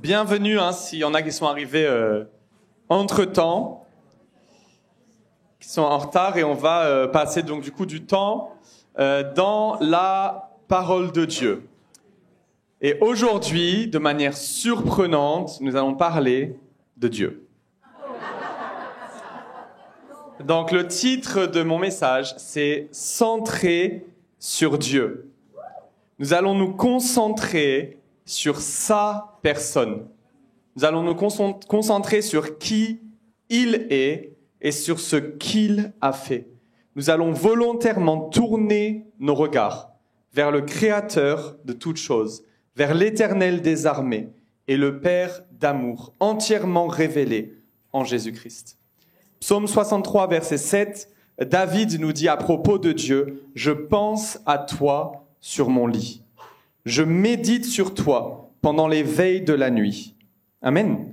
Bienvenue, s'il y en a qui sont arrivés entre-temps, qui sont en retard, et on va passer donc du coup du temps dans la parole de Dieu. Et aujourd'hui, de manière surprenante, nous allons parler de Dieu. Donc le titre de mon message, c'est « Centré sur Dieu ». Nous allons nous concentrer sur sa personne. Nous allons nous concentrer sur qui il est et sur ce qu'il a fait. Nous allons volontairement tourner nos regards vers le Créateur de toutes choses, vers l'Éternel des armées et le Père d'amour, entièrement révélé en Jésus-Christ. Psaume 63, verset 7, David nous dit à propos de Dieu, « Je pense à toi sur mon lit. Je médite sur toi pendant les veilles de la nuit. » Amen.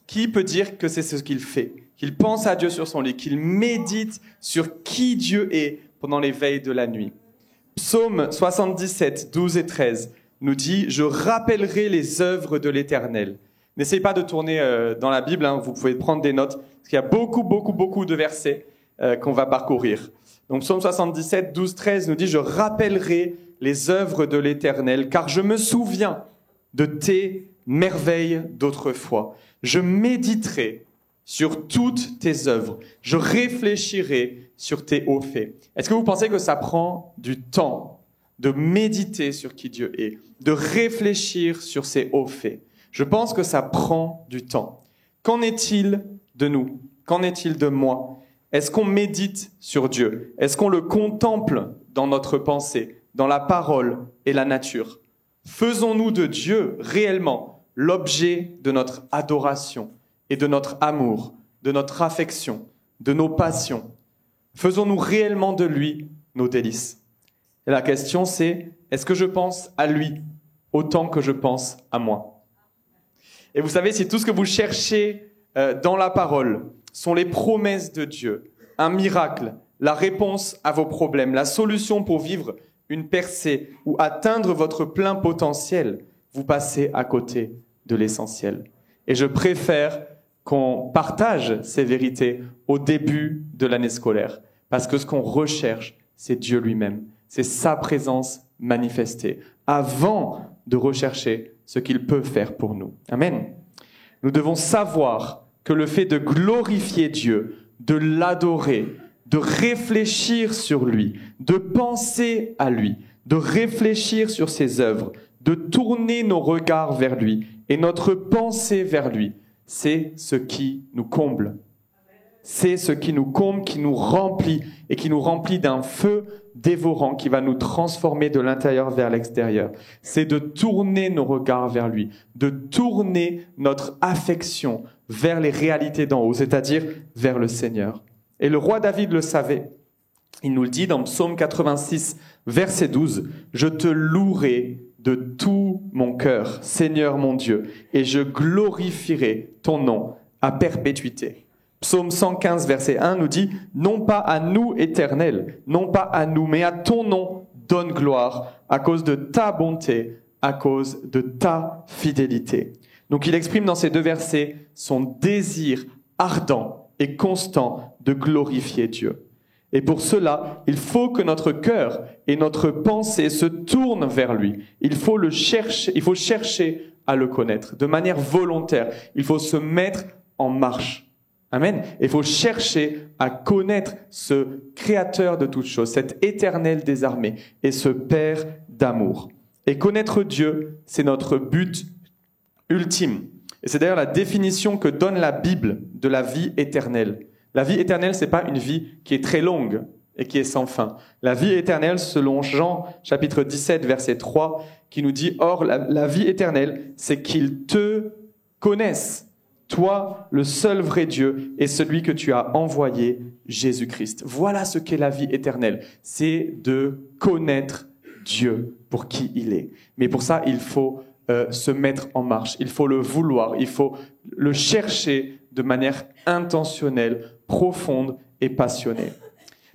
Qui peut dire que c'est ce qu'il fait? Qu'il pense à Dieu sur son lit, qu'il médite sur qui Dieu est pendant les veilles de la nuit. Psaume 77, 12 et 13 nous dit « Je rappellerai les œuvres de l'Éternel ». N'essayez pas de tourner dans la Bible, vous pouvez prendre des notes, parce qu'il y a beaucoup de versets qu'on va parcourir. Donc Psaume 77, 12, 13 nous dit « Je rappellerai les œuvres de l'Éternel, car je me souviens de tes merveilles d'autrefois. Je méditerai sur toutes tes œuvres. Je réfléchirai sur tes hauts faits. » Est-ce que vous pensez que ça prend du temps de méditer sur qui Dieu est, de réfléchir sur ses hauts faits? Je pense que ça prend du temps. Qu'en est-il de nous? Qu'en est-il de moi? Est-ce qu'on médite sur Dieu? Est-ce qu'on le contemple dans notre pensée, dans la parole et la nature? Faisons-nous de Dieu réellement l'objet de notre adoration et de notre amour, de notre affection, de nos passions? Faisons-nous réellement de lui nos délices? Et la question c'est, est-ce que je pense à lui autant que je pense à moi? Et vous savez, si tout ce que vous cherchez dans la parole sont les promesses de Dieu, un miracle, la réponse à vos problèmes, la solution pour vivre une percée ou atteindre votre plein potentiel, vous passez à côté de l'essentiel. Et je préfère qu'on partage ces vérités au début de l'année scolaire, parce que ce qu'on recherche, c'est Dieu lui-même, c'est sa présence manifestée, avant de rechercher ce qu'il peut faire pour nous. Amen. Nous devons savoir que le fait de glorifier Dieu, de l'adorer, de réfléchir sur lui, de penser à lui, de réfléchir sur ses œuvres, de tourner nos regards vers lui et notre pensée vers lui, c'est ce qui nous comble. C'est ce qui nous comble, qui nous remplit et qui nous remplit d'un feu dévorant qui va nous transformer de l'intérieur vers l'extérieur. C'est de tourner nos regards vers lui, de tourner notre affection vers les réalités d'en haut, c'est-à-dire vers le Seigneur. Et le roi David le savait. Il nous le dit dans Psaume 86, verset 12, « Je te louerai de tout mon cœur, Seigneur mon Dieu, et je glorifierai ton nom à perpétuité. » Psaume 115, verset 1 nous dit « Non pas à nous, Éternel, non pas à nous, mais à ton nom donne gloire, à cause de ta bonté, à cause de ta fidélité. » Donc il exprime dans ces deux versets son désir ardent et constant de glorifier Dieu. Et pour cela, il faut que notre cœur et notre pensée se tournent vers lui. Il faut chercher à le connaître de manière volontaire. Il faut se mettre en marche. Amen. Il faut chercher à connaître ce Créateur de toutes choses, cet Éternel des armées et ce Père d'amour. Et connaître Dieu, c'est notre but ultime. Et c'est d'ailleurs la définition que donne la Bible de la vie éternelle. La vie éternelle, c'est pas une vie qui est très longue. et qui est sans fin. La vie éternelle, selon Jean, chapitre 17, verset 3, qui nous dit « Or, la vie éternelle, c'est qu'ils te connaissent, toi, le seul vrai Dieu, et celui que tu as envoyé, Jésus-Christ. » Voilà ce qu'est la vie éternelle. C'est de connaître Dieu pour qui il est. Mais pour ça, il faut se mettre en marche. Il faut le vouloir. Il faut le chercher de manière intentionnelle, profonde et passionnée.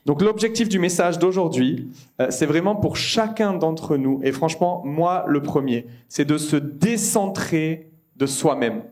Donc l'objectif du message d'aujourd'hui, c'est vraiment pour chacun d'entre nous, et franchement, moi le premier, c'est de se décentrer de soi-même.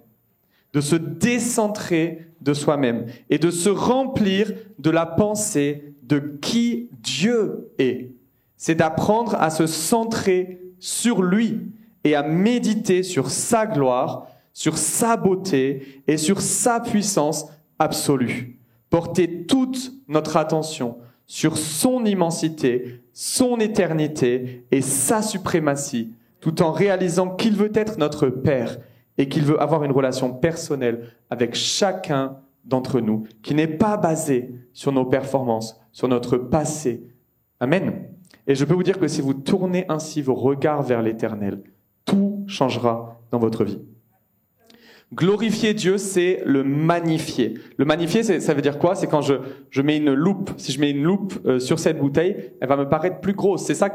De se décentrer de soi-même et de se remplir de la pensée de qui Dieu est. C'est d'apprendre à se centrer sur lui et à méditer sur sa gloire, sur sa beauté et sur sa puissance absolue. Porter toute notre attention sur son immensité, son éternité et sa suprématie, tout en réalisant qu'il veut être notre Père et qu'il veut avoir une relation personnelle avec chacun d'entre nous, qui n'est pas basée sur nos performances, sur notre passé. Amen. Et je peux vous dire que si vous tournez ainsi vos regards vers l'Éternel, tout changera dans votre vie. Glorifier Dieu, c'est le magnifier. Le magnifier, ça veut dire quoi? C'est quand je mets une loupe. Si je mets une loupe sur cette bouteille, elle va me paraître plus grosse. C'est ça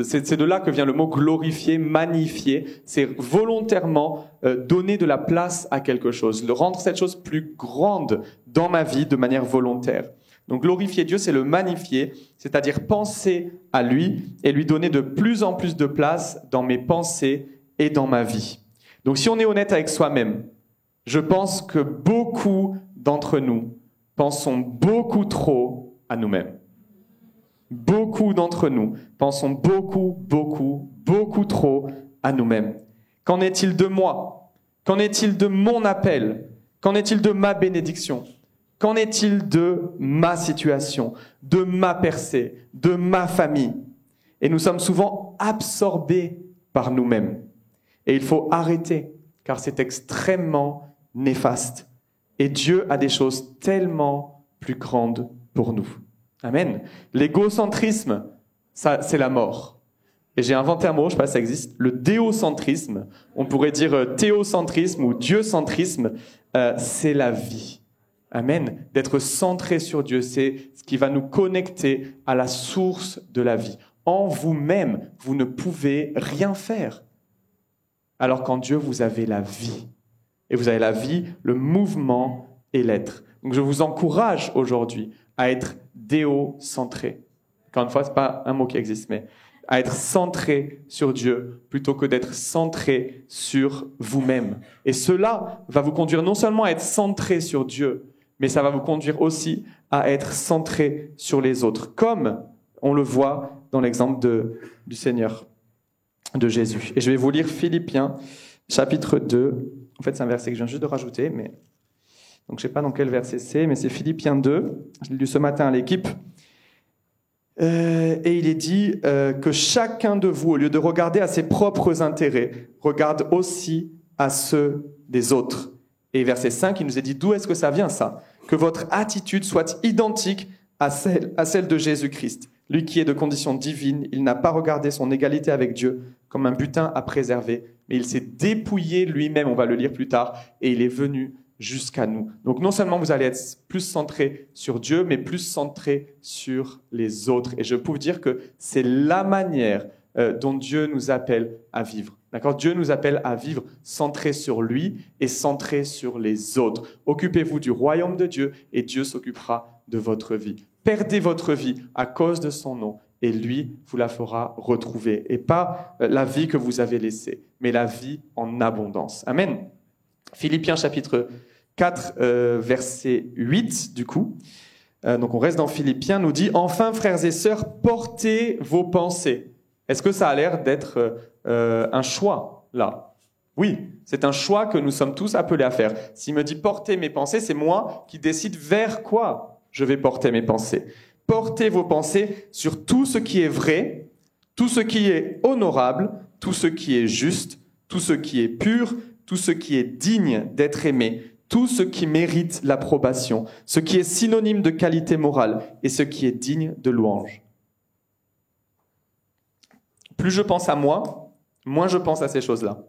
c'est de là que vient le mot glorifier, magnifier. C'est volontairement donner de la place à quelque chose, rendre cette chose plus grande dans ma vie de manière volontaire. Donc glorifier Dieu, c'est le magnifier, c'est-à-dire penser à lui et lui donner de plus en plus de place dans mes pensées et dans ma vie. Donc si on est honnête avec soi-même, je pense que beaucoup d'entre nous pensons beaucoup trop à nous-mêmes. Beaucoup d'entre nous pensons beaucoup trop à nous-mêmes. Qu'en est-il de moi? Qu'en est-il de mon appel? Qu'en est-il de ma bénédiction? Qu'en est-il de ma situation, de ma percée, de ma famille? Et nous sommes souvent absorbés par nous-mêmes. Et il faut arrêter, car c'est extrêmement néfaste. Et Dieu a des choses tellement plus grandes pour nous. Amen. L'égocentrisme, ça, c'est la mort. Et j'ai inventé un mot, je ne sais pas si ça existe, le déocentrisme. On pourrait dire théocentrisme ou dieucentrisme, c'est la vie. Amen. D'être centré sur Dieu, c'est ce qui va nous connecter à la source de la vie. En vous-même, vous ne pouvez rien faire. Alors qu'en Dieu, vous avez la vie. Et vous avez la vie, le mouvement et l'être. Donc je vous encourage aujourd'hui à être déocentré. Encore une fois, ce n'est pas un mot qui existe, mais à être centré sur Dieu plutôt que d'être centré sur vous-même. Et cela va vous conduire non seulement à être centré sur Dieu, mais ça va vous conduire aussi à être centré sur les autres, comme on le voit dans l'exemple du Seigneur, de Jésus. Et je vais vous lire Philippiens, chapitre 2. En fait, c'est un verset que je viens juste de rajouter, mais donc je ne sais pas dans quel verset c'est, mais c'est Philippiens 2. Je l'ai lu ce matin à l'équipe. Et il est dit que chacun de vous, au lieu de regarder à ses propres intérêts, regarde aussi à ceux des autres. Et verset 5, il nous est dit, d'où est-ce que ça vient ça? Que votre attitude soit identique à celle de Jésus-Christ. Lui qui est de condition divine, il n'a pas regardé son égalité avec Dieu comme un butin à préserver, mais il s'est dépouillé lui-même, on va le lire plus tard, et il est venu jusqu'à nous. Donc non seulement vous allez être plus centré sur Dieu, mais plus centré sur les autres. Et je peux vous dire que c'est la manière dont Dieu nous appelle à vivre. D'accord? Dieu nous appelle à vivre centré sur lui et centré sur les autres. Occupez-vous du royaume de Dieu et Dieu s'occupera de votre vie. Perdez votre vie à cause de son nom et lui vous la fera retrouver. Et pas la vie que vous avez laissée, mais la vie en abondance. Amen. Philippiens chapitre 4, verset 8 du coup. Donc on reste dans Philippiens, nous dit « Enfin frères et sœurs, portez vos pensées ». Est-ce que ça a l'air d'être un choix là? Oui, c'est un choix que nous sommes tous appelés à faire. S'il me dit « portez mes pensées », c'est moi qui décide vers quoi je vais porter mes pensées. Portez vos pensées sur tout ce qui est vrai, tout ce qui est honorable, tout ce qui est juste, tout ce qui est pur, tout ce qui est digne d'être aimé, tout ce qui mérite l'approbation, ce qui est synonyme de qualité morale et ce qui est digne de louange. Plus je pense à moi, moins je pense à ces choses-là.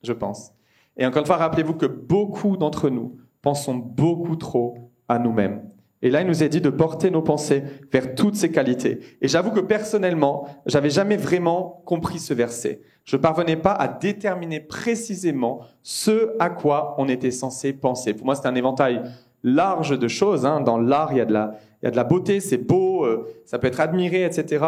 Je pense. Et encore une fois, rappelez-vous que beaucoup d'entre nous pensons beaucoup trop à nous-mêmes. Et là, il nous est dit de porter nos pensées vers toutes ces qualités. Et j'avoue que personnellement, j'avais jamais vraiment compris ce verset. Je ne parvenais pas à déterminer précisément ce à quoi on était censé penser. Pour moi, c'est un éventail large de choses. Dans l'art, il y a de la beauté, c'est beau, ça peut être admiré, etc.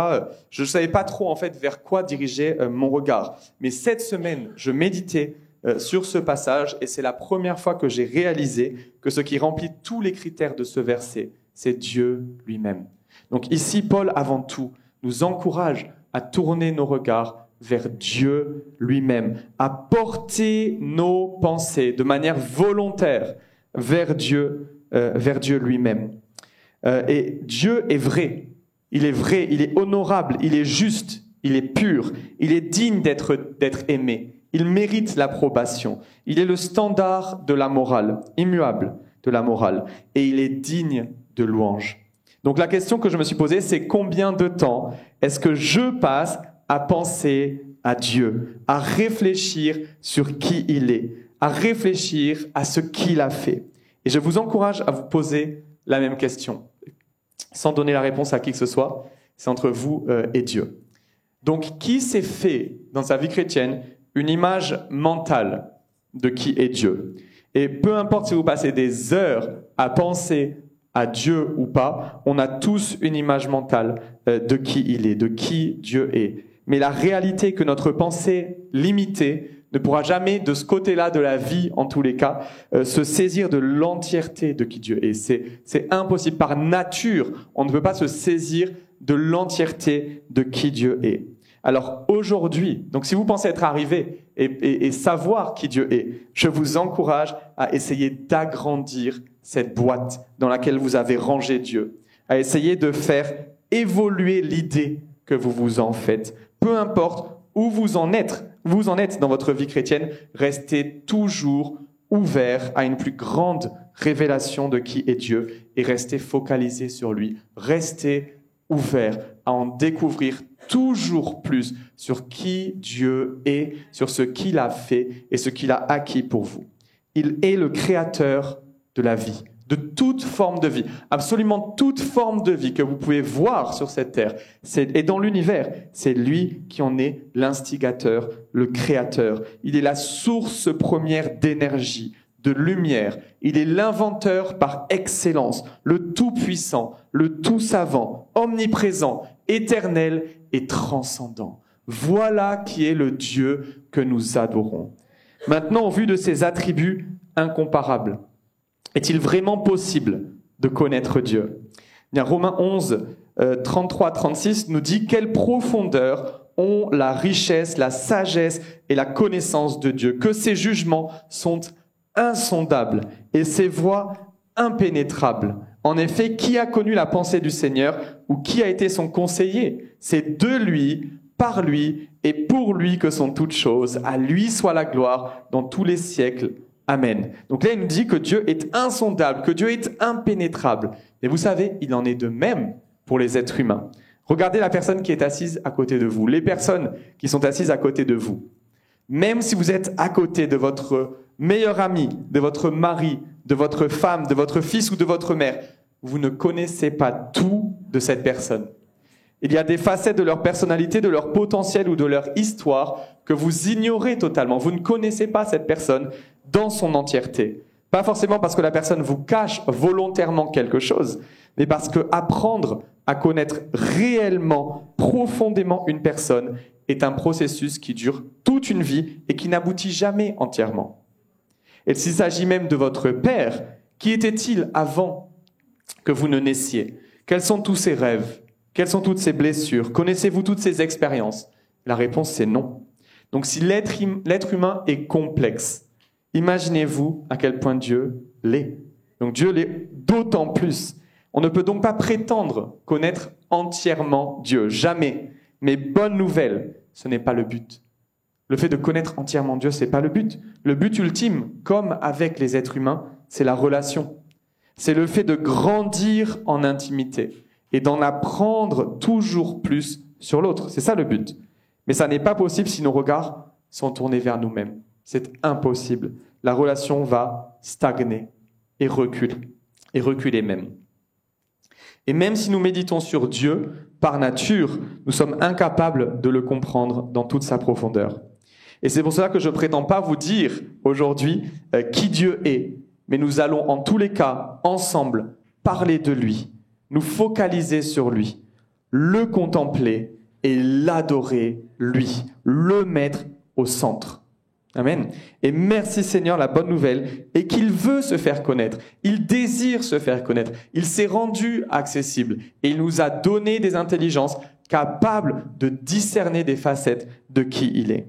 Je ne savais pas trop en fait vers quoi diriger mon regard. Mais cette semaine, je méditais sur ce passage et c'est la première fois que j'ai réalisé que ce qui remplit tous les critères de ce verset, c'est Dieu lui-même. Donc ici, Paul, avant tout, nous encourage à tourner nos regards vers Dieu lui-même, à porter nos pensées de manière volontaire vers Dieu lui-même. Et Dieu est vrai, il est honorable, il est juste, il est pur, il est digne d'être aimé. Il mérite l'approbation. Il est le standard de la morale, immuable de la morale. Et il est digne de louange. Donc la question que je me suis posée, c'est combien de temps est-ce que je passe à penser à Dieu, à réfléchir sur qui il est, à réfléchir à ce qu'il a fait. Et je vous encourage à vous poser la même question, sans donner la réponse à qui que ce soit. C'est entre vous et Dieu. Donc qui s'est fait dans sa vie chrétienne une image mentale de qui est Dieu. Et peu importe si vous passez des heures à penser à Dieu ou pas, on a tous une image mentale de qui il est, de qui Dieu est. Mais la réalité est que notre pensée limitée ne pourra jamais, de ce côté-là de la vie, en tous les cas, se saisir de l'entièreté de qui Dieu est. C'est impossible. Par nature, on ne peut pas se saisir de l'entièreté de qui Dieu est. Alors aujourd'hui, donc si vous pensez être arrivé et savoir qui Dieu est, je vous encourage à essayer d'agrandir cette boîte dans laquelle vous avez rangé Dieu, à essayer de faire évoluer l'idée que vous vous en faites. Peu importe où vous en êtes dans votre vie chrétienne, restez toujours ouvert à une plus grande révélation de qui est Dieu et restez focalisé sur lui. Restez ouvert à en découvrir toujours plus sur qui Dieu est, sur ce qu'il a fait et ce qu'il a acquis pour vous. Il est le créateur de la vie, de toute forme de vie, absolument toute forme de vie que vous pouvez voir sur cette terre et dans l'univers. C'est lui qui en est l'instigateur, le créateur. Il est la source première d'énergie, de lumière. Il est l'inventeur par excellence, le tout-puissant, le tout-savant, omniprésent, éternel et transcendant. Voilà qui est le Dieu que nous adorons. Maintenant, au vu de ses attributs incomparables, est-il vraiment possible de connaître Dieu ? Bien, Romains 11, 33-36 nous dit « Quelle profondeur ont la richesse, la sagesse et la connaissance de Dieu, que ses jugements sont insondables et ses voies impénétrables. En effet, qui a connu la pensée du Seigneur ou qui a été son conseiller ? C'est de lui, par lui et pour lui que sont toutes choses. À lui soit la gloire dans tous les siècles. Amen. » Donc là, il nous dit que Dieu est insondable, que Dieu est impénétrable. Et vous savez, il en est de même pour les êtres humains. Regardez la personne qui est assise à côté de vous, les personnes qui sont assises à côté de vous. Même si vous êtes à côté de votre meilleur ami, de votre mari, de votre femme, de votre fils ou de votre mère, vous ne connaissez pas tout de cette personne. Il y a des facettes de leur personnalité, de leur potentiel ou de leur histoire que vous ignorez totalement. Vous ne connaissez pas cette personne dans son entièreté. Pas forcément parce que la personne vous cache volontairement quelque chose, mais parce que apprendre à connaître réellement, profondément une personne est un processus qui dure toute une vie et qui n'aboutit jamais entièrement. Et s'il s'agit même de votre père, qui était-il avant que vous ne naissiez ? Quels sont tous ses rêves ? Quelles sont toutes ses blessures ? Connaissez-vous toutes ses expériences ? La réponse, c'est non. Donc si l'être humain est complexe, imaginez-vous à quel point Dieu l'est. Donc Dieu l'est d'autant plus. On ne peut donc pas prétendre connaître entièrement Dieu, jamais. Mais bonne nouvelle, ce n'est pas le but. Le fait de connaître entièrement Dieu, c'est pas le but. Le but ultime, comme avec les êtres humains, c'est la relation. C'est le fait de grandir en intimité et d'en apprendre toujours plus sur l'autre. C'est ça le but. Mais ça n'est pas possible si nos regards sont tournés vers nous-mêmes. C'est impossible. La relation va stagner et reculer même. Et même si nous méditons sur Dieu, par nature, nous sommes incapables de le comprendre dans toute sa profondeur. Et c'est pour cela que je ne prétends pas vous dire aujourd'hui qui Dieu est, mais nous allons en tous les cas, ensemble, parler de lui, nous focaliser sur lui, le contempler et l'adorer lui, le mettre au centre. Amen. Et merci Seigneur, la bonne nouvelle est qu'il veut se faire connaître. Il désire se faire connaître. Il s'est rendu accessible et il nous a donné des intelligences capables de discerner des facettes de qui il est.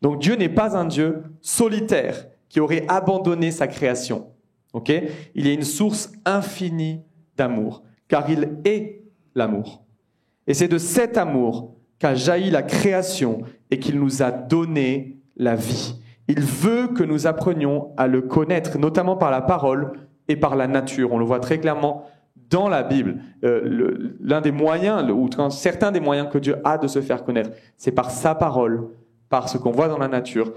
Donc Dieu n'est pas un Dieu solitaire qui aurait abandonné sa création. Okay ? Il est une source infinie d'amour, car il est l'amour. Et c'est de cet amour qu'a jailli la création et qu'il nous a donné la vie. Il veut que nous apprenions à le connaître, notamment par la parole et par la nature. On le voit très clairement dans la Bible. L'un des moyens, ou certains des moyens que Dieu a de se faire connaître, c'est par sa parole, par ce qu'on voit dans la nature.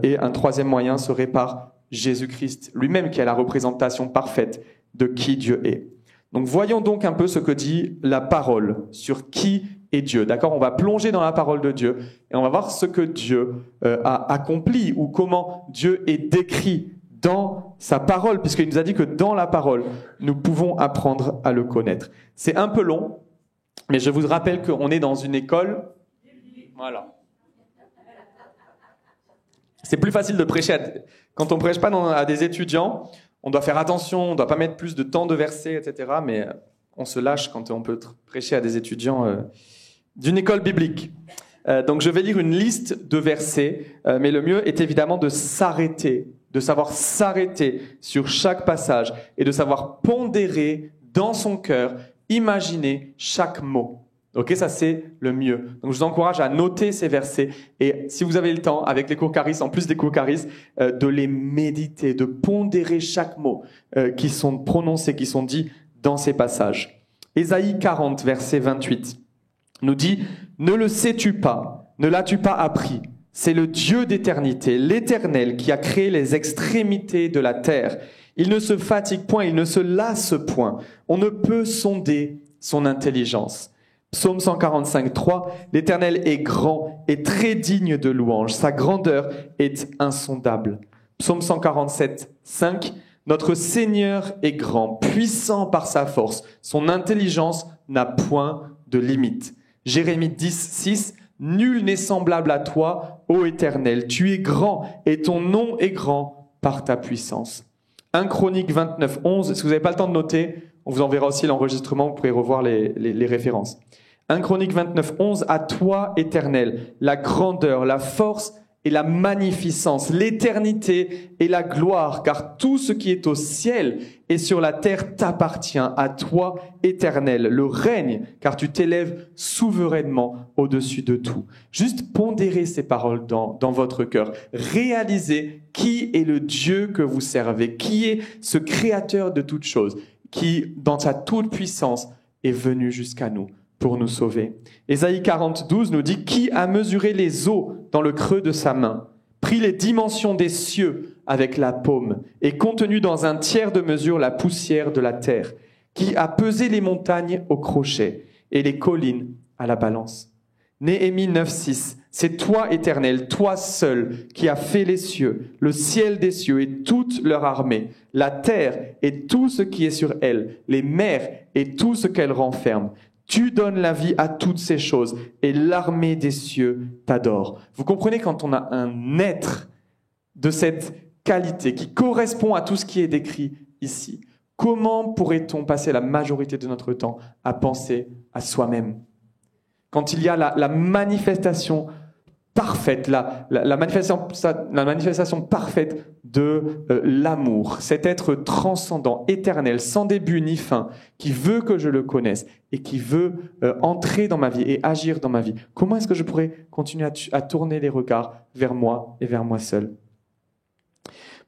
Et un troisième moyen serait par Jésus-Christ, lui-même qui est la représentation parfaite de qui Dieu est. Donc voyons donc un peu ce que dit la parole sur qui est Dieu. D'accord ? On va plonger dans la parole de Dieu et on va voir ce que Dieu a accompli ou comment Dieu est décrit dans sa parole, puisqu'il nous a dit que dans la parole, nous pouvons apprendre à le connaître. C'est un peu long, mais je vous rappelle qu'on est dans une école. Voilà. C'est plus facile de prêcher quand on ne prêche pas à des étudiants. On doit faire attention, on ne doit pas mettre plus de temps de versets, etc. Mais on se lâche quand on peut prêcher à des étudiants d'une école biblique. Donc je vais lire une liste de versets, mais le mieux est évidemment de s'arrêter, de savoir s'arrêter sur chaque passage et de savoir pondérer dans son cœur, imaginer chaque mot. Ok, ça c'est le mieux. Donc je vous encourage à noter ces versets et si vous avez le temps, avec les cours Caris, en plus des cours Caris, de les méditer, de pondérer chaque mot qui sont prononcés, qui sont dits dans ces passages. Ésaïe 40, verset 28, nous dit « Ne le sais-tu pas, ne l'as-tu pas appris ? C'est le Dieu d'éternité, l'Éternel qui a créé les extrémités de la terre. Il ne se fatigue point, il ne se lasse point. On ne peut sonder son intelligence. » Psaume 145, 3, « L'Éternel est grand et très digne de louange. Sa grandeur est insondable. » Psaume 147, 5, « Notre Seigneur est grand, puissant par sa force. Son intelligence n'a point de limite. » Jérémie 10, 6, « Nul n'est semblable à toi, ô Éternel. Tu es grand et ton nom est grand par ta puissance. » 1 Chronique 29, 11, si vous n'avez pas le temps de noter, on vous enverra aussi l'enregistrement, vous pourrez revoir les références. 1 Chronique 29, 11, « À toi, Éternel, la grandeur, la force et la magnificence, l'éternité et la gloire, car tout ce qui est au ciel et sur la terre t'appartient. À toi, Éternel, le règne, car tu t'élèves souverainement au-dessus de tout. » Juste pondérez ces paroles dans votre cœur. Réalisez qui est le Dieu que vous servez, qui est ce créateur de toutes choses, qui, dans sa toute puissance, est venu jusqu'à nous pour nous sauver. Ésaïe 40, 12 nous dit « Qui a mesuré les eaux dans le creux de sa main, pris les dimensions des cieux avec la paume, et contenu dans un tiers de mesure la poussière de la terre, qui a pesé les montagnes au crochet et les collines à la balance. » Néhémie 9, 6 « C'est toi, Éternel, toi seul, qui as fait les cieux, le ciel des cieux et toute leur armée, la terre et tout ce qui est sur elle, les mers et tout ce qu'elles renferment. Tu donnes la vie à toutes ces choses et l'armée des cieux t'adore. » Vous comprenez, quand on a un être de cette qualité qui correspond à tout ce qui est décrit ici, comment pourrait-on passer la majorité de notre temps à penser à soi-même ? Quand il y a la manifestation parfaite, la manifestation parfaite de l'amour, cet être transcendant, éternel, sans début ni fin, qui veut que je le connaisse et qui veut entrer dans ma vie et agir dans ma vie. Comment est-ce que je pourrais continuer à tourner les regards vers moi et vers moi seul?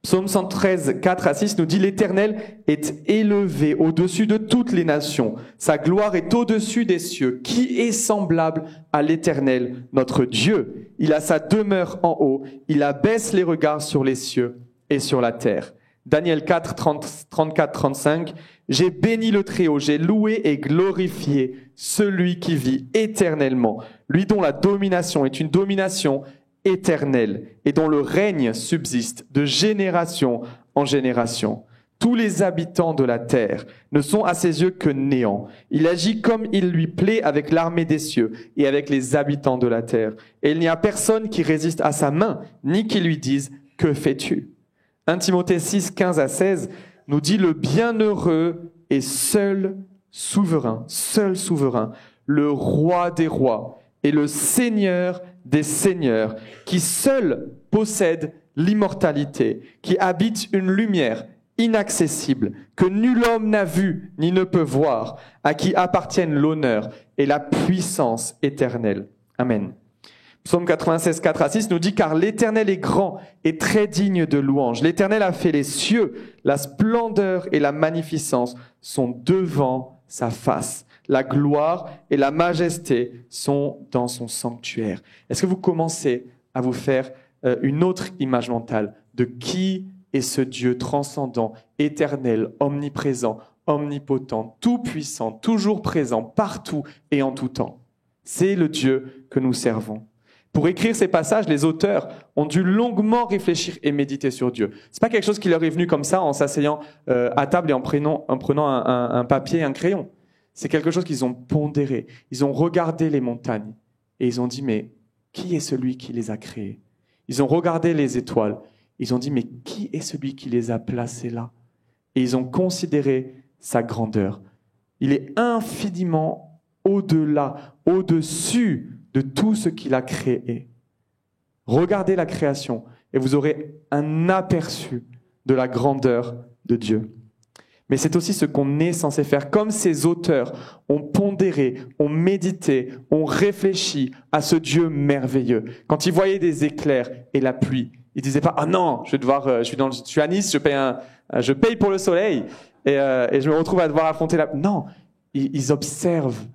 Psaume 113, 4 à 6 nous dit « L'Éternel est élevé au-dessus de toutes les nations. Sa gloire est au-dessus des cieux. Qui est semblable à l'Éternel, notre Dieu? Il a sa demeure en haut. Il abaisse les regards sur les cieux et sur la terre. » Daniel 4, 34, 35 « J'ai béni le Très-Haut, j'ai loué et glorifié celui qui vit éternellement, lui dont la domination est une domination éternel et dont le règne subsiste de génération en génération. Tous les habitants de la terre ne sont à ses yeux que néant. Il agit comme il lui plaît avec l'armée des cieux et avec les habitants de la terre. Et il n'y a personne qui résiste à sa main, ni qui lui dise « Que fais-tu » 1 Timothée 6, 15 à 16 nous dit « Le bienheureux est seul souverain, le roi des rois et le Seigneur des seigneurs, qui seul possède l'immortalité, qui habite une lumière inaccessible, que nul homme n'a vue ni ne peut voir, à qui appartiennent l'honneur et la puissance éternelle. » Amen. Psaume 96, 4 à 6 nous dit « Car l'Éternel est grand et très digne de louange. L'Éternel a fait les cieux, la splendeur et la magnificence sont devant sa face. La gloire et la majesté sont dans son sanctuaire. » Est-ce que vous commencez à vous faire une autre image mentale de qui est ce Dieu transcendant, éternel, omniprésent, omnipotent, tout-puissant, toujours présent, partout et en tout temps? C'est le Dieu que nous servons. Pour écrire ces passages, les auteurs ont dû longuement réfléchir et méditer sur Dieu. C'est pas quelque chose qui leur est venu comme ça en s'asseyant à table et en prenant un papier et un crayon. C'est quelque chose qu'ils ont pondéré. Ils ont regardé les montagnes et ils ont dit, mais qui est celui qui les a créées? Ils ont regardé les étoiles. Ils ont dit, mais qui est celui qui les a placées là? Et ils ont considéré sa grandeur. Il est infiniment au-delà, au-dessus de tout ce qu'il a créé. Regardez la création et vous aurez un aperçu de la grandeur de Dieu. Mais c'est aussi ce qu'on est censé faire. Comme ces auteurs ont pondéré, ont médité, ont réfléchi à ce Dieu merveilleux. Quand ils voyaient des éclairs et la pluie, ils disaient pas « Ah non, je suis à Nice, je paye pour le soleil et je me retrouve à devoir affronter la... » Non, ils observent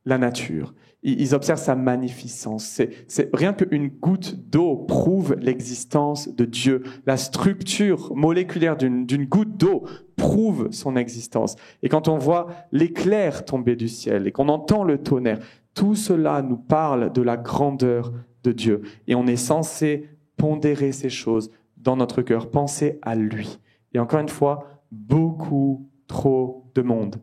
la nature. Ils observent sa magnificence. C'est rien qu'une goutte d'eau prouve l'existence de Dieu. La structure moléculaire d'une goutte d'eau prouve son existence. Et quand on voit l'éclair tomber du ciel et qu'on entend le tonnerre, tout cela nous parle de la grandeur de Dieu. Et on est censé pondérer ces choses dans notre cœur, penser à lui. Et encore une fois, beaucoup trop de monde.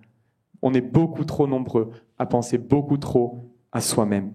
On est beaucoup trop nombreux à penser beaucoup trop à soi-même.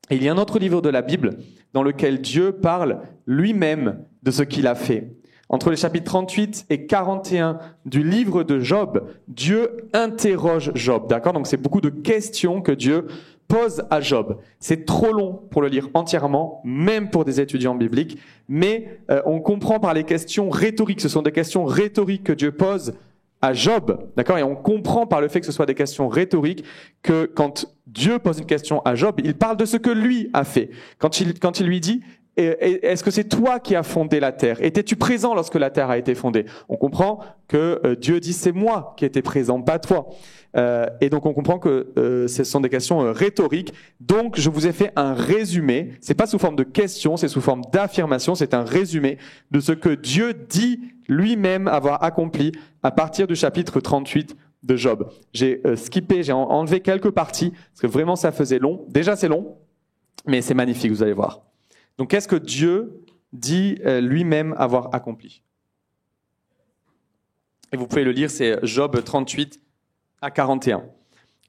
Et il y a un autre livre de la Bible dans lequel Dieu parle lui-même de ce qu'il a fait. Entre les chapitres 38 et 41 du livre de Job, Dieu interroge Job. D'accord ? Donc c'est beaucoup de questions que Dieu pose à Job. C'est trop long pour le lire entièrement, même pour des étudiants bibliques, mais on comprend par les questions rhétoriques. Ce sont des questions rhétoriques que Dieu pose à Job, d'accord? Et on comprend par le fait que ce soit des questions rhétoriques que quand Dieu pose une question à Job, il parle de ce que lui a fait. Quand il lui dit « Est-ce que c'est toi qui as fondé la terre? Étais-tu présent lorsque la terre a été fondée ?» On comprend que Dieu dit « C'est moi qui étais présent, pas toi. » Et donc on comprend que ce sont des questions rhétoriques. Donc je vous ai fait un résumé. C'est pas sous forme de questions, c'est sous forme d'affirmation. C'est un résumé de ce que Dieu dit lui-même avoir accompli à partir du chapitre 38 de Job. J'ai skippé, j'ai enlevé quelques parties parce que vraiment ça faisait long. Déjà c'est long, mais c'est magnifique, vous allez voir. Donc qu'est-ce que Dieu dit lui-même avoir accompli? Et vous pouvez le lire, c'est Job 38 à 41.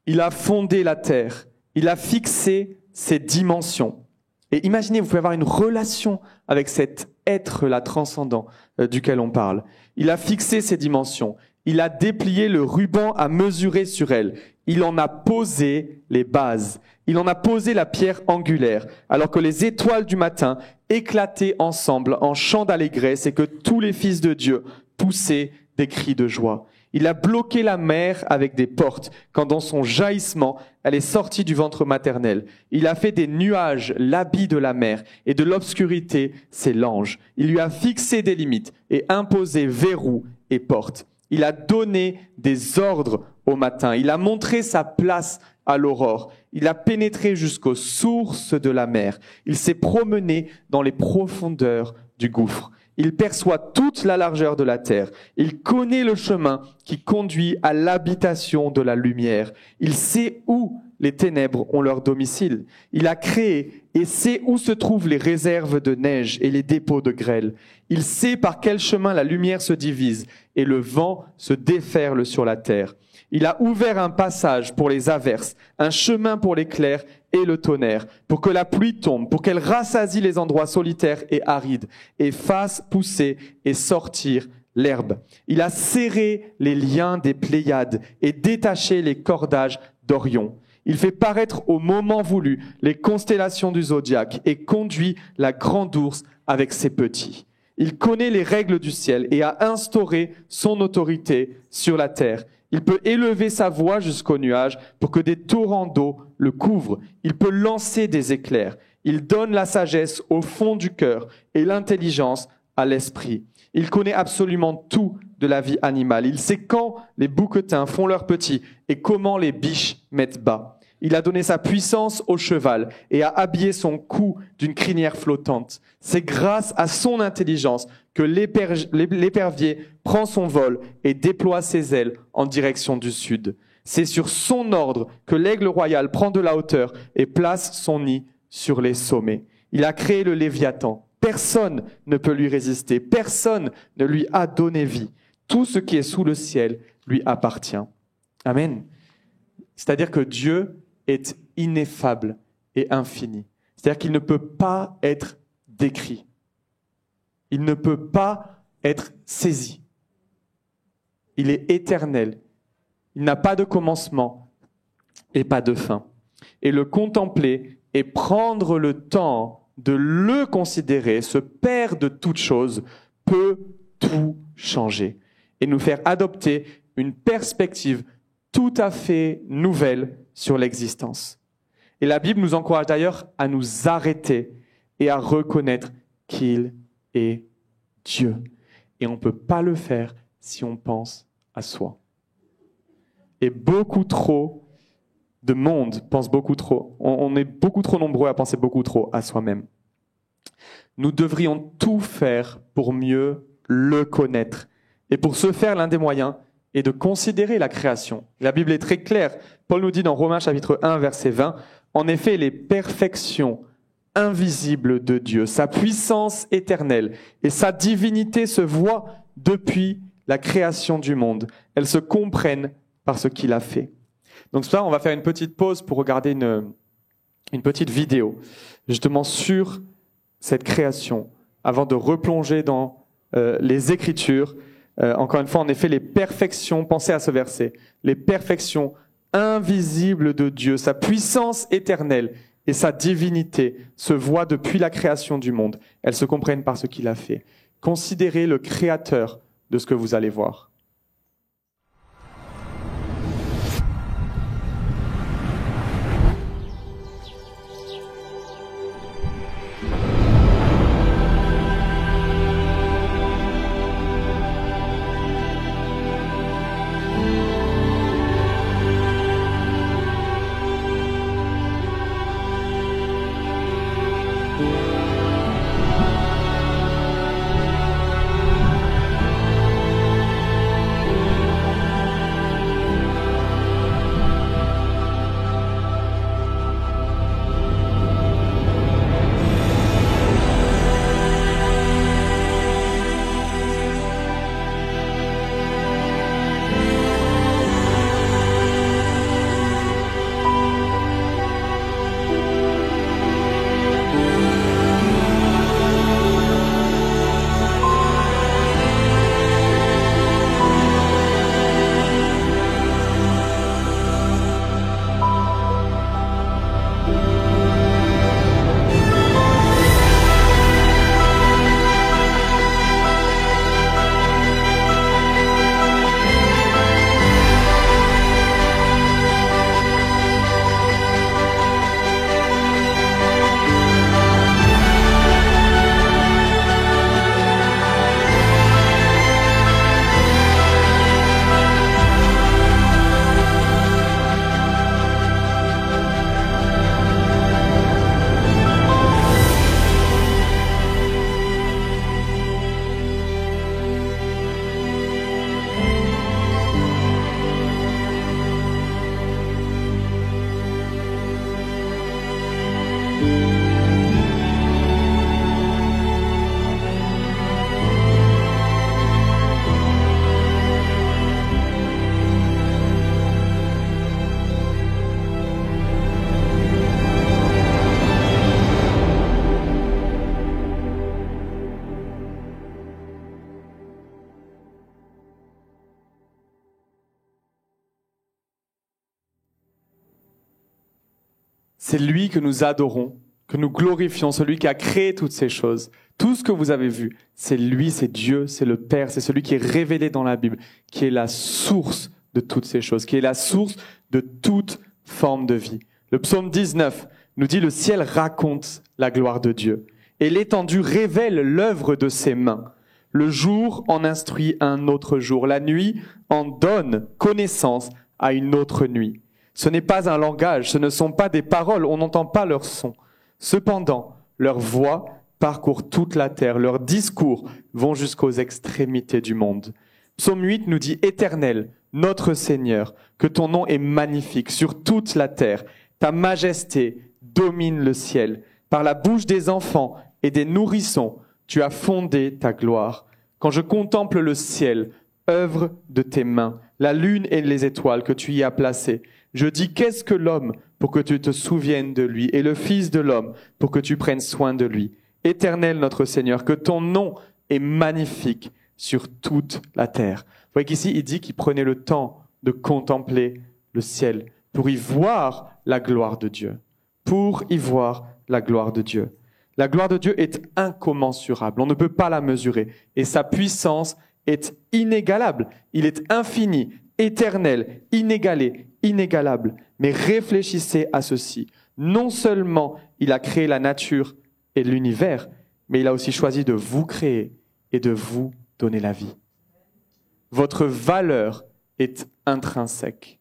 Il a fondé la terre, il a fixé ses dimensions. Et imaginez, vous pouvez avoir une relation avec cet être-là transcendant duquel on parle. Il a fixé ses dimensions, Il a déplié le ruban à mesurer sur elle. Il en a posé les bases. Il en a posé la pierre angulaire, alors que les étoiles du matin éclataient ensemble en chants d'allégresse et que tous les fils de Dieu poussaient des cris de joie. Il a bloqué la mer avec des portes, quand dans son jaillissement, elle est sortie du ventre maternel. Il a fait des nuages l'habit de la mer, et de l'obscurité ses langes. Il lui a fixé des limites et imposé verrous et portes. Il a donné des ordres au matin. Il a montré sa place à l'aurore. Il a pénétré jusqu'aux sources de la mer. Il s'est promené dans les profondeurs du gouffre. Il perçoit toute la largeur de la terre. Il connaît le chemin qui conduit à l'habitation de la lumière. Il sait où les ténèbres ont leur domicile. Il a créé et sait où se trouvent les réserves de neige et les dépôts de grêle. Il sait par quel chemin la lumière se divise et le vent se déferle sur la terre. Il a ouvert un passage pour les averses, un chemin pour l'éclair et le tonnerre, pour que la pluie tombe, pour qu'elle rassasie les endroits solitaires et arides, et fasse pousser et sortir l'herbe. Il a serré les liens des Pléiades et détaché les cordages d'Orion. Il fait paraître au moment voulu les constellations du zodiaque et conduit la grande ourse avec ses petits. Il connaît les règles du ciel et a instauré son autorité sur la terre. Il peut élever sa voix jusqu'aux nuages pour que des torrents d'eau le couvrent. Il peut lancer des éclairs. Il donne la sagesse au fond du cœur et l'intelligence à l'esprit. Il connaît absolument tout de la vie animale. Il sait quand les bouquetins font leurs petits et comment les biches mettent bas. Il a donné sa puissance au cheval et a habillé son cou d'une crinière flottante. C'est grâce à son intelligence que l'épervier prend son vol et déploie ses ailes en direction du sud. C'est sur son ordre que l'aigle royal prend de la hauteur et place son nid sur les sommets. Il a créé le Léviathan. Personne ne peut lui résister. Personne ne lui a donné vie. Tout ce qui est sous le ciel lui appartient. Amen. C'est-à-dire que Dieu est ineffable et infini. C'est-à-dire qu'il ne peut pas être décrit. Il ne peut pas être saisi. Il est éternel. Il n'a pas de commencement et pas de fin. Et le contempler et prendre le temps de le considérer, ce Père de toutes choses, peut tout changer et nous faire adopter une perspective tout à fait nouvelle sur l'existence. Et la Bible nous encourage d'ailleurs à nous arrêter et à reconnaître qu'il est Dieu. Et on ne peut pas le faire si on pense à soi. Et beaucoup trop de monde pense beaucoup trop. On est beaucoup trop nombreux à penser beaucoup trop à soi-même. Nous devrions tout faire pour mieux le connaître. Et pour ce faire, l'un des moyens est de considérer la création. La Bible est très claire. Paul nous dit dans Romains chapitre 1, verset 20, « En effet, les perfections invisibles de Dieu, sa puissance éternelle et sa divinité se voient depuis la création du monde. Elles se comprennent par ce qu'il a fait. » Donc ça, on va faire une petite pause pour regarder une petite vidéo, justement sur cette création, avant de replonger dans les Écritures. Encore une fois, en effet, les perfections, pensez à ce verset, les perfections invisibles de Dieu, sa puissance éternelle et sa divinité se voient depuis la création du monde. Elles se comprennent par ce qu'il a fait. Considérez le créateur de ce que vous allez voir. C'est lui que nous adorons, que nous glorifions, celui qui a créé toutes ces choses. Tout ce que vous avez vu, c'est lui, c'est Dieu, c'est le Père, c'est celui qui est révélé dans la Bible, qui est la source de toutes ces choses, qui est la source de toute forme de vie. Le psaume 19 nous dit « Le ciel raconte la gloire de Dieu et l'étendue révèle l'œuvre de ses mains. Le jour en instruit un autre jour, la nuit en donne connaissance à une autre nuit. Ce n'est pas un langage, ce ne sont pas des paroles, on n'entend pas leur son. Cependant, leur voix parcourt toute la terre, leurs discours vont jusqu'aux extrémités du monde. » Psaume 8 nous dit « Éternel, notre Seigneur, que ton nom est magnifique sur toute la terre. Ta majesté domine le ciel. Par la bouche des enfants et des nourrissons, tu as fondé ta gloire. Quand je contemple le ciel, œuvre de tes mains, la lune et les étoiles que tu y as placées, je dis, qu'est-ce que l'homme pour que tu te souviennes de lui, et le Fils de l'homme pour que tu prennes soin de lui. Éternel notre Seigneur, que ton nom est magnifique sur toute la terre. Vous voyez qu'ici, il dit qu'il prenait le temps de contempler le ciel pour y voir la gloire de Dieu. Pour y voir la gloire de Dieu. La gloire de Dieu est incommensurable, on ne peut pas la mesurer. Et sa puissance est inégalable. Il est infini, éternel, inégalé, inégalable. Mais réfléchissez à ceci. Non seulement il a créé la nature et l'univers, mais il a aussi choisi de vous créer et de vous donner la vie. Votre valeur est intrinsèque.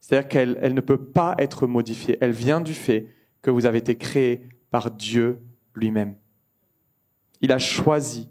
C'est-à-dire qu'elle ne peut pas être modifiée. Elle vient du fait que vous avez été créé par Dieu lui-même. Il a choisi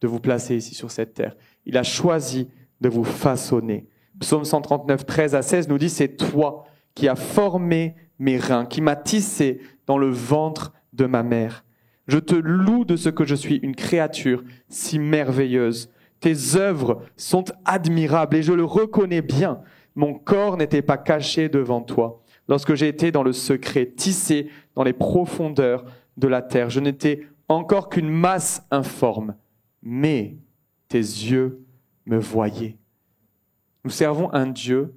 de vous placer ici sur cette terre. Il a choisi de vous façonner. Psaume 139, 13 à 16 nous dit « C'est toi qui as formé mes reins, qui m'as tissé dans le ventre de ma mère. Je te loue de ce que je suis une créature si merveilleuse. Tes œuvres sont admirables et je le reconnais bien. Mon corps n'était pas caché devant toi. Lorsque j'ai été dans le secret, tissé dans les profondeurs de la terre, je n'étais encore qu'une masse informe, mais tes yeux me voyaient. » Nous servons un Dieu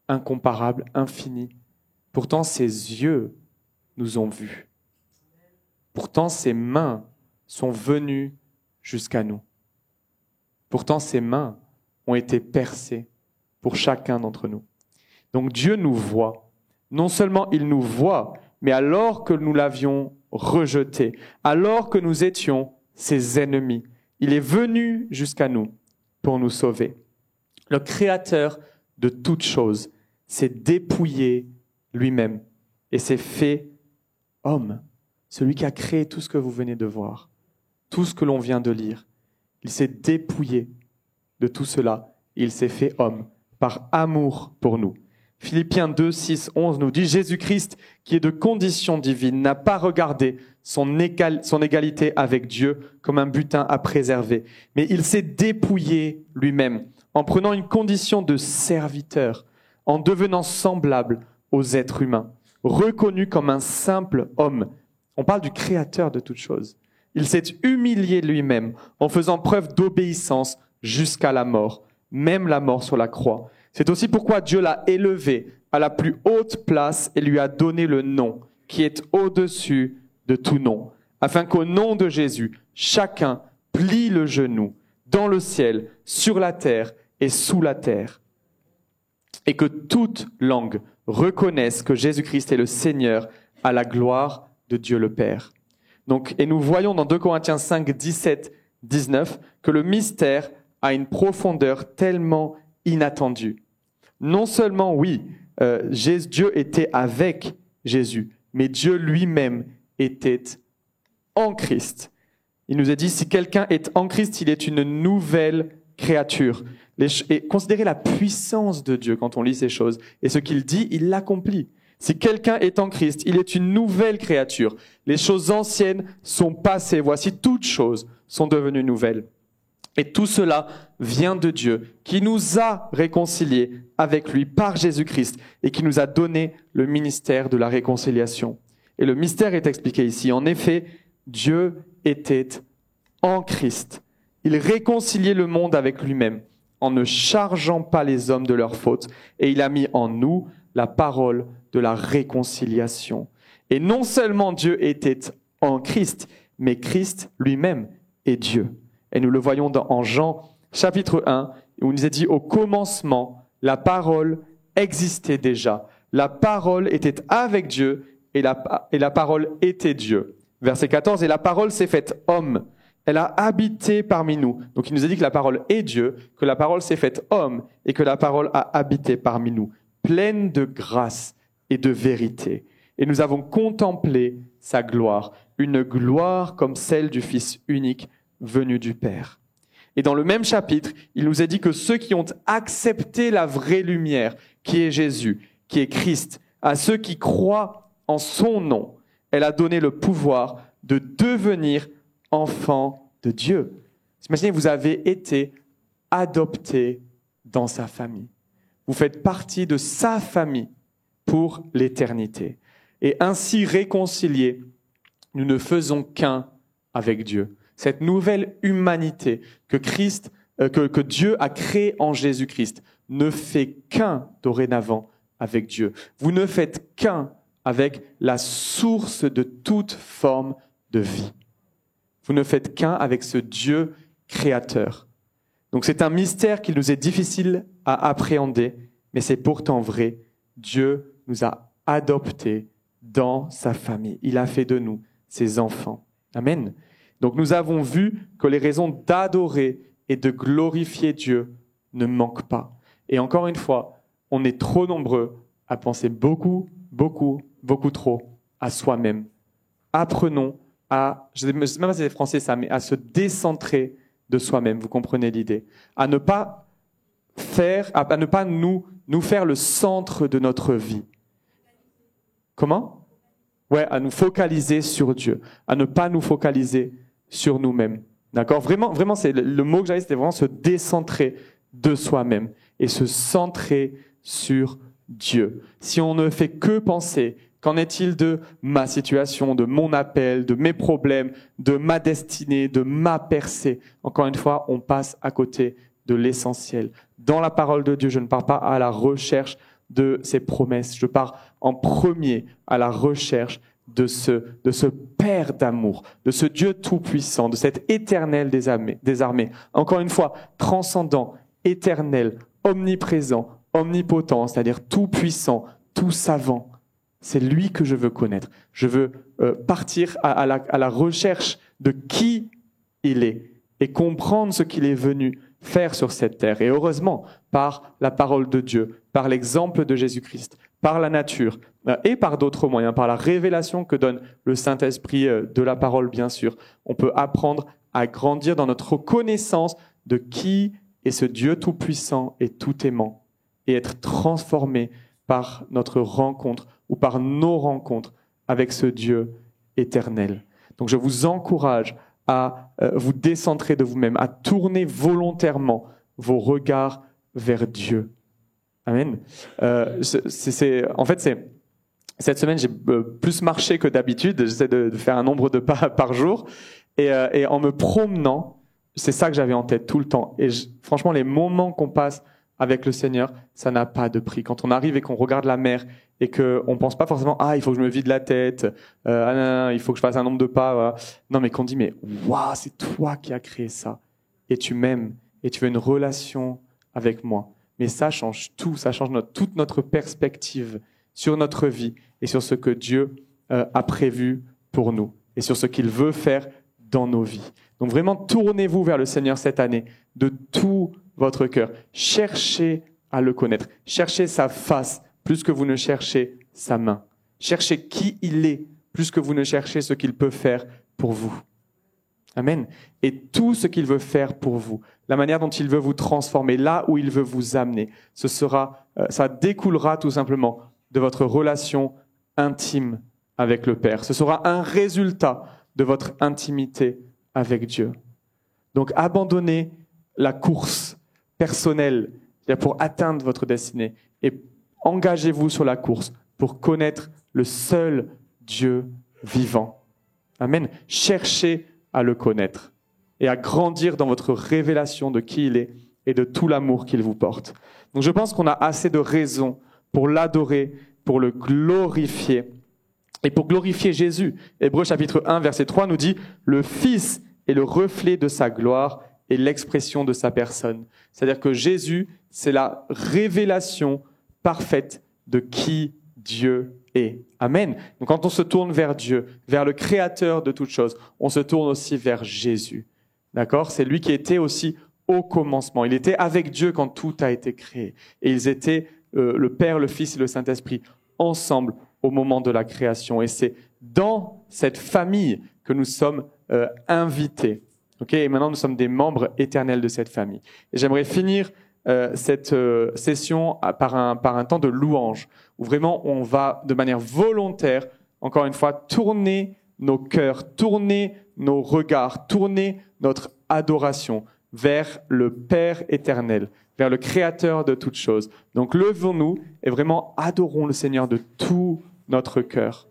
incomparable, infini. Pourtant, ses yeux nous ont vus. Pourtant, ses mains sont venues jusqu'à nous. Pourtant, ses mains ont été percées pour chacun d'entre nous. Donc Dieu nous voit. Non seulement il nous voit, mais alors que nous l'avions rejeté, alors que nous étions ses ennemis, il est venu jusqu'à nous pour nous sauver. Le Créateur de toutes choses s'est dépouillé lui-même et s'est fait homme. Celui qui a créé tout ce que vous venez de voir, tout ce que l'on vient de lire. Il s'est dépouillé de tout cela et il s'est fait homme par amour pour nous. Philippiens 2, 6, 11 nous dit « Jésus-Christ, qui est de condition divine, n'a pas regardé son égalité avec Dieu comme un butin à préserver, mais il s'est dépouillé lui-même en prenant une condition de serviteur, en devenant semblable aux êtres humains, reconnu comme un simple homme. » On parle du Créateur de toutes choses. Il s'est humilié lui-même en faisant preuve d'obéissance jusqu'à la mort, même la mort sur la croix. C'est aussi pourquoi Dieu l'a élevé à la plus haute place et lui a donné le nom qui est au-dessus de tout nom, afin qu'au nom de Jésus, chacun plie le genou dans le ciel, sur la terre et sous la terre, et que toute langue reconnaisse que Jésus-Christ est le Seigneur à la gloire de Dieu le Père. Donc, et nous voyons dans 2 Corinthiens 5, 17, 19 que le mystère a une profondeur tellement inattendue. Non seulement, oui, Dieu était avec Jésus, mais Dieu lui-même était en Christ. Il nous a dit, si quelqu'un est en Christ, il est une nouvelle créature. Et considérez la puissance de Dieu quand on lit ces choses. Et ce qu'il dit, il l'accomplit. Si quelqu'un est en Christ, il est une nouvelle créature. Les choses anciennes sont passées. Voici, toutes choses sont devenues nouvelles. Et tout cela vient de Dieu, qui nous a réconciliés avec lui par Jésus-Christ et qui nous a donné le ministère de la réconciliation. Et le mystère est expliqué ici. En effet, Dieu était en Christ. Il réconciliait le monde avec lui-même en ne chargeant pas les hommes de leurs fautes. Et il a mis en nous la parole de la réconciliation. Et non seulement Dieu était en Christ, mais Christ lui-même est Dieu. Et nous le voyons en Jean chapitre 1, où il nous est dit, au commencement, la parole existait déjà. La parole était avec Dieu et la parole était Dieu. Verset 14, et la parole s'est faite homme. Elle a habité parmi nous. Donc il nous a dit que la parole est Dieu, que la parole s'est faite homme et que la parole a habité parmi nous, pleine de grâce et de vérité. Et nous avons contemplé sa gloire, une gloire comme celle du Fils unique venu du Père. Et dans le même chapitre, il nous est dit que ceux qui ont accepté la vraie lumière, qui est Jésus, qui est Christ, à ceux qui croient en son nom, elle a donné le pouvoir de devenir enfants de Dieu. Imaginez, vous avez été adoptés dans sa famille. Vous faites partie de sa famille pour l'éternité. Et ainsi réconciliés, nous ne faisons qu'un avec Dieu. Cette nouvelle humanité que Dieu a créée en Jésus-Christ ne fait qu'un dorénavant avec Dieu. Vous ne faites qu'un avec la source de toute forme de vie. Vous ne faites qu'un avec ce Dieu créateur. Donc c'est un mystère qu'il nous est difficile à appréhender, mais c'est pourtant vrai. Dieu nous a adoptés dans sa famille. Il a fait de nous ses enfants. Amen. Donc nous avons vu que les raisons d'adorer et de glorifier Dieu ne manquent pas. Et encore une fois, on est trop nombreux à penser beaucoup trop à soi-même. Apprenons à, je ne sais même pas si c'est français ça, mais à se décentrer de soi-même. Vous comprenez l'idée. À ne pas nous faire le centre de notre vie. Comment? Ouais, à nous focaliser sur Dieu, à ne pas nous focaliser sur nous-mêmes. D'accord? Vraiment, c'est le mot que j'avais, c'était vraiment se décentrer de soi-même et se centrer sur Dieu. Si on ne fait que penser, qu'en est-il de ma situation, de mon appel, de mes problèmes, de ma destinée, de ma percée? Encore une fois, on passe à côté de l'essentiel. Dans la parole de Dieu, je ne pars pas à la recherche de ses promesses. Je pars en premier à la recherche de ce Père d'amour, de ce Dieu tout-puissant, de cet éternel des armées. Encore une fois, transcendant, éternel, omniprésent, omnipotent, c'est-à-dire tout-puissant, tout-savant. C'est lui que je veux connaître. Je veux partir à la recherche de qui il est et comprendre ce qu'il est venu faire sur cette terre. Et heureusement, par la parole de Dieu, par l'exemple de Jésus-Christ, par la nature et par d'autres moyens, par la révélation que donne le Saint-Esprit de la parole, bien sûr, on peut apprendre à grandir dans notre connaissance de qui est ce Dieu tout-puissant et tout-aimant et être transformé par notre rencontre ou par nos rencontres avec ce Dieu éternel. Donc je vous encourage à vous décentrer de vous-même, à tourner volontairement vos regards vers Dieu. Amen. Cette semaine, j'ai plus marché que d'habitude. J'essaie de faire un nombre de pas par jour. Et en me promenant, c'est ça que j'avais en tête tout le temps. Et franchement, les moments qu'on passe avec le Seigneur, ça n'a pas de prix. Quand on arrive et qu'on regarde la mer et qu'on pense pas forcément « Ah, il faut que je me vide la tête. Non, il faut que je fasse un nombre de pas. » Voilà. Non, mais qu'on dit « Mais waouh, c'est toi qui as créé ça. Et tu m'aimes. Et tu veux une relation avec moi. » Mais ça change tout. Ça change toute notre perspective sur notre vie et sur ce que Dieu a prévu pour nous et sur ce qu'il veut faire dans nos vies. Donc vraiment, tournez-vous vers le Seigneur cette année de tout votre cœur. Cherchez à le connaître. Cherchez sa face plus que vous ne cherchez sa main. Cherchez qui il est plus que vous ne cherchez ce qu'il peut faire pour vous. Amen. Et tout ce qu'il veut faire pour vous, la manière dont il veut vous transformer, là où il veut vous amener, ça découlera tout simplement de votre relation intime avec le Père. Ce sera un résultat de votre intimité avec Dieu. Donc abandonnez la course personnelle pour atteindre votre destinée et engagez-vous sur la course pour connaître le seul Dieu vivant. Amen. Cherchez à le connaître et à grandir dans votre révélation de qui il est et de tout l'amour qu'il vous porte. Donc je pense qu'on a assez de raisons pour l'adorer, pour le glorifier et pour glorifier Jésus. Hébreux chapitre 1, verset 3 nous dit « Le Fils est le reflet de sa gloire et l'expression de sa personne. » C'est-à-dire que Jésus, c'est la révélation parfaite de qui Dieu est. Amen. Donc quand on se tourne vers Dieu, vers le Créateur de toutes choses, on se tourne aussi vers Jésus. D'accord ? C'est lui qui était aussi au commencement. Il était avec Dieu quand tout a été créé. Et ils étaient, le Père, le Fils et le Saint-Esprit, ensemble au moment de la création. Et c'est dans cette famille que nous sommes invités. Okay ? Et maintenant, nous sommes des membres éternels de cette famille. Et j'aimerais finir cette session par un temps de louange, où vraiment on va de manière volontaire, encore une fois, tourner nos cœurs, tourner nos regards, tourner notre adoration vers le Père éternel, vers le Créateur de toutes choses. Donc levons-nous et vraiment adorons le Seigneur de tout notre cœur.